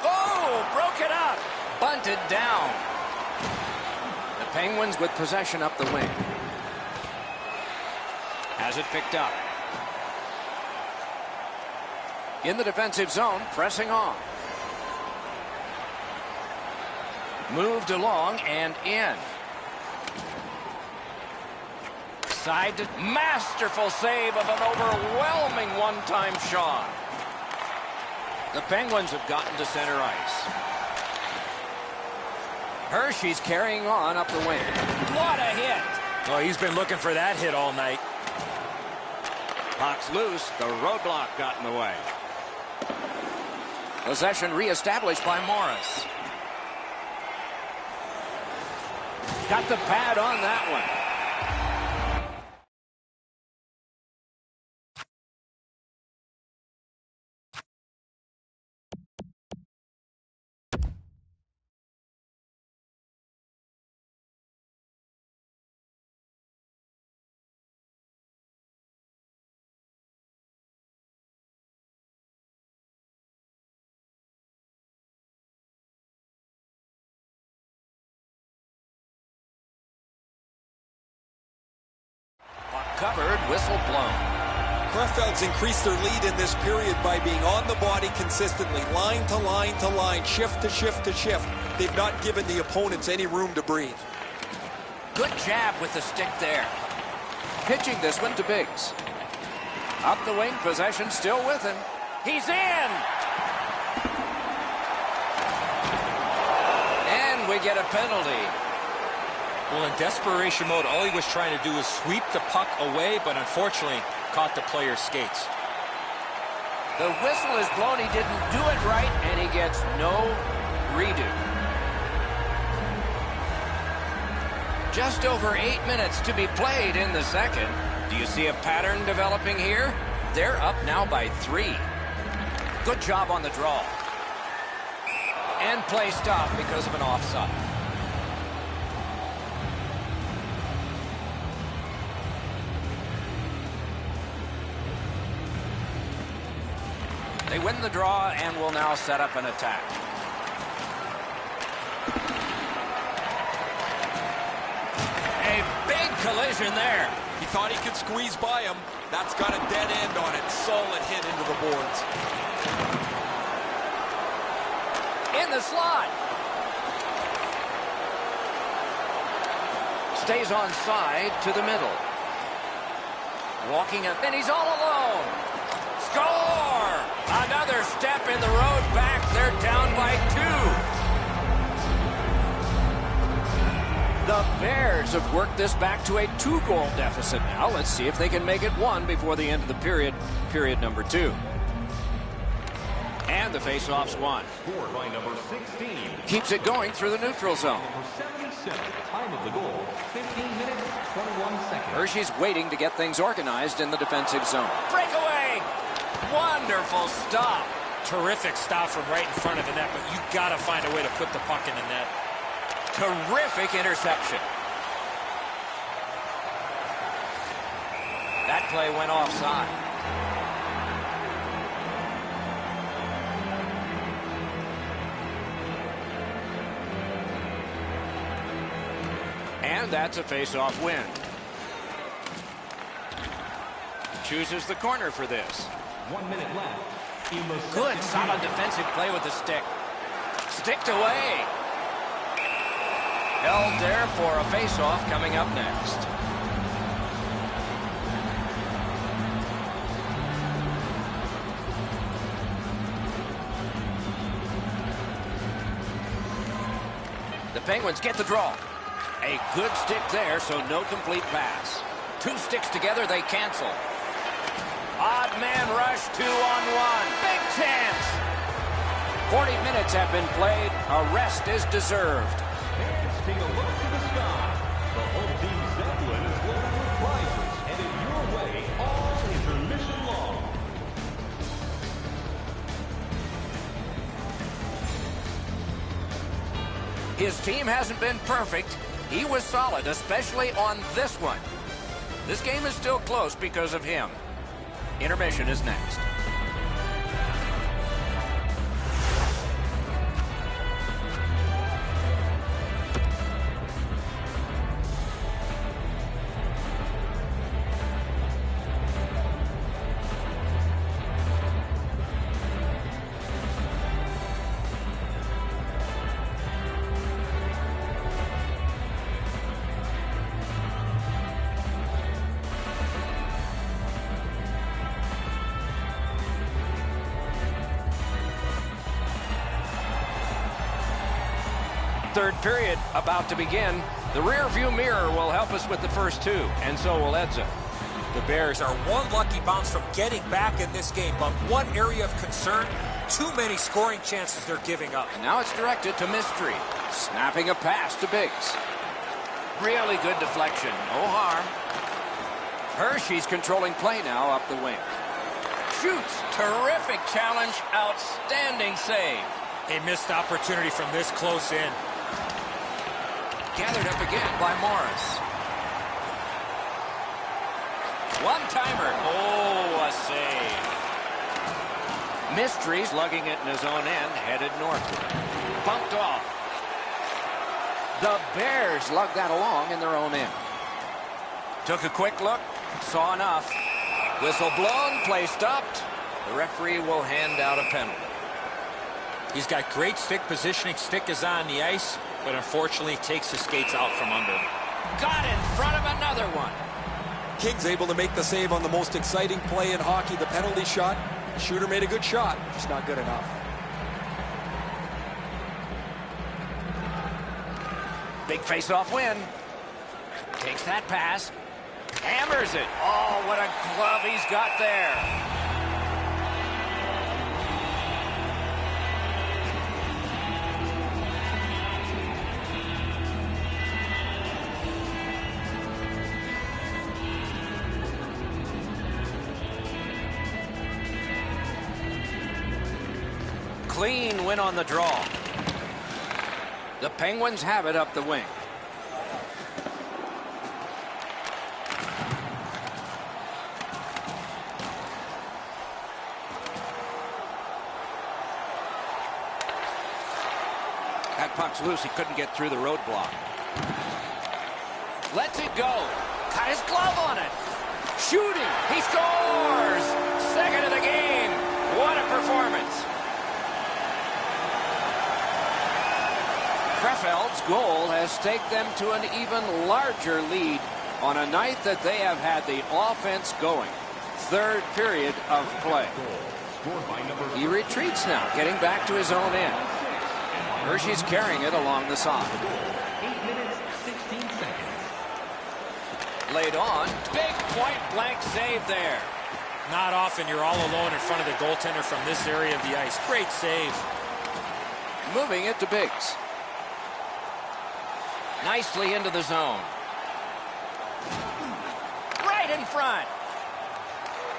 Oh, broke it up. Bunted down. The Penguins with possession up the wing. Has it picked up. In the defensive zone, pressing on. Moved along and in. Side to masterful save of an overwhelming one-time shot. The Penguins have gotten to center ice. Hershey's carrying on up the wing. What a hit! Oh, he's been looking for that hit all night. Puck's loose. The roadblock got in the way. Possession reestablished by Morris. Got the pad on that one. Covered, whistle blown. Krefeld's increased their lead in this period by being on the body consistently, line to line to line, shift to shift to shift. They've not given the opponents any room to breathe. Good jab with the stick there. Pitching this one to Biggs. Up the wing, possession still with him. He's in! And we get a penalty. Well, in desperation mode, all he was trying to do was sweep the puck away, but unfortunately caught the player's skates. The whistle is blown. He didn't do it right, and he gets no redo. Just over 8 minutes to be played in the second. Do you see a pattern developing here? They're up now by 3. Good job on the draw. And play stopped because of an offside. They win the draw and will now set up an attack. A big collision there. He thought he could squeeze by him. That's got a dead end on it. Solid hit into the boards. In the slot. Stays on side to the middle. Walking up, and he's all alone. Score! Another step in the road back. They're down by 2. The Bears have worked this back to a 2-goal deficit now. Let's see if they can make it 1 before the end of the period, period number 2. And And the faceoff's won. Scored by number 16. Keeps it going through the neutral zone. Number 77. Time of the goal, 15 minutes, 21 seconds. Hershey's waiting to get things organized in the defensive zone. Breakaway! Wonderful stop. Terrific stop from right in front of the net, but you got to find a way to put the puck in the net. Terrific interception. That play went offside. And that's a face-off win. Chooses the corner for this. 1 minute left. In the Good, second solid period. defensive play with the stick. Sticked away. Held there for a face-off coming up next. The Penguins get the draw. A good stick there, so no complete pass. Two sticks together, they cancel. Odd man rush, 2-on-1. Big chance. 40 minutes have been played. A rest is deserved. Fans, take a look to the sky. The home team Zeppelin is loaded with prizes, headed your way all intermission long. His team hasn't been perfect. He was solid, especially on this one. This game is still close because of him. Intermission is next. Third period about to begin. The rear view mirror will help us with the first two, and so will Edzo. The Bears are one lucky bounce from getting back in this game, but one area of concern, too many scoring chances they're giving up. And now it's directed to Mystery, snapping a pass to Biggs. Really good deflection, no harm. Hershey's controlling play now up the wing. Shoots, terrific challenge, outstanding save. A missed opportunity from this close in. Gathered up again by Morris. One-timer. Oh, a save. Mystery's lugging it in his own end, headed northward. Bumped off. The Bears lug that along in their own end. Took a quick look, saw enough. Whistle blown, play stopped. The referee will hand out a penalty. He's got great stick positioning. Stick is on the ice, but unfortunately takes his skates out from under him. Got in front of another one. King's able to make the save on the most exciting play in hockey, the penalty shot. The shooter made a good shot, just not good enough. Big face-off win. Takes that pass. Hammers it. Oh, what a glove he's got there. Clean win on the draw. The Penguins have it up the wing. That puck's loose. He couldn't get through the roadblock. Lets it go. Got his glove on it. Shooting. He scores. Second of the game. What a performance. Krefeld's goal has staked them to an even larger lead on a night that they have had the offense going. Third period of play. He retreats now, getting back to his own end. Hershey's carrying it along the side. 8 minutes, 16 seconds. Laid on. Big point-blank save there. Not often you're all alone in front of the goaltender from this area of the ice. Great save. Moving it to Biggs. Nicely into the zone. Right in front.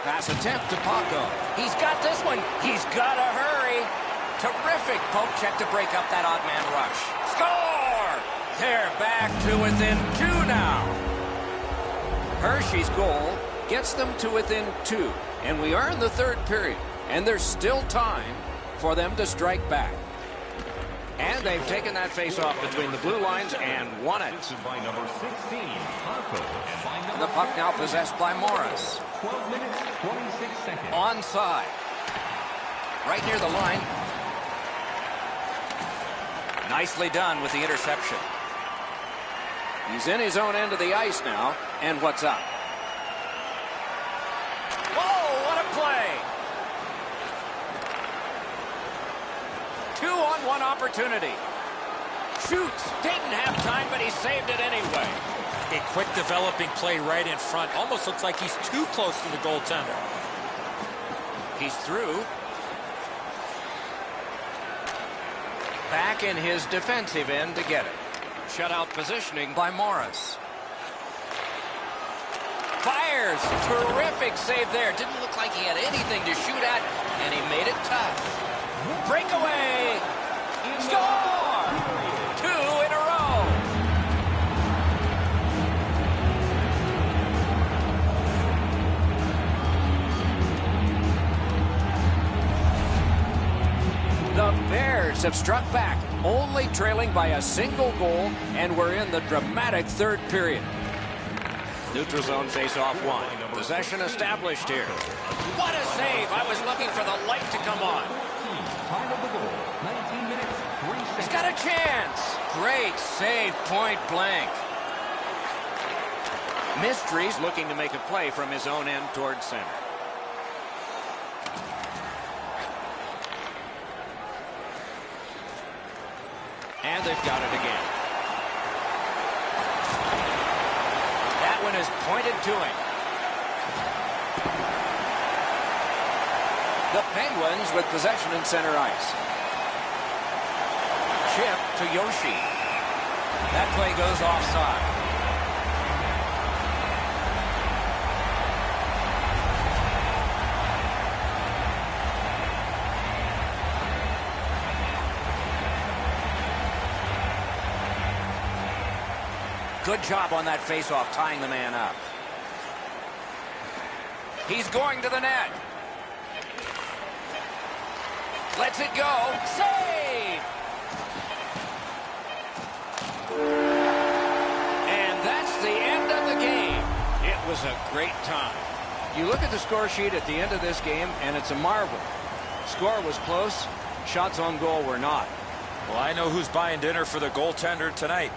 Pass attempt to Paco. He's got this one. He's got to hurry. Terrific poke check to break up that odd man rush. Score! They're back to within 2 now. Hershey's goal gets them to within 2. And we are in the 3rd period. And there's still time for them to strike back. And they've taken that face-off between the blue lines and won it. By number 16, Paco. And the puck now possessed by Morris. 12 minutes, 26 seconds. Onside. Right near the line. Nicely done with the interception. He's in his own end of the ice now. And what's up? Whoa, what a play! 2-on-1 opportunity. Shoots. Didn't have time, but he saved it anyway. A quick developing play right in front. Almost looks like he's too close to the goaltender. He's through. Back in his defensive end to get it. Shutout positioning by Morris. Fires. Terrific save there. Didn't look like he had anything to shoot at, and he made it tough. Breakaway. Score! 2 in a row. The Bears have struck back, only trailing by a single goal, and we're in the dramatic 3rd period. Neutral zone face-off 1. Possession established here. What a save! I was looking for the light to come on. Time of the goal, 19 minutes, 3 seconds. He's got a chance. Great save, point blank. Mysteries looking to make a play from his own end towards center. And they've got it again. That one is pointed to him. The Penguins with possession in center ice. Chip to Yoshi. That play goes offside. Good job on that faceoff, tying the man up. He's going to the net. Lets it go. Save! And that's the end of the game. It was a great time. You look at the score sheet at the end of this game, and it's a marvel. Score was close. Shots on goal were not. Well, I know who's buying dinner for the goaltender tonight.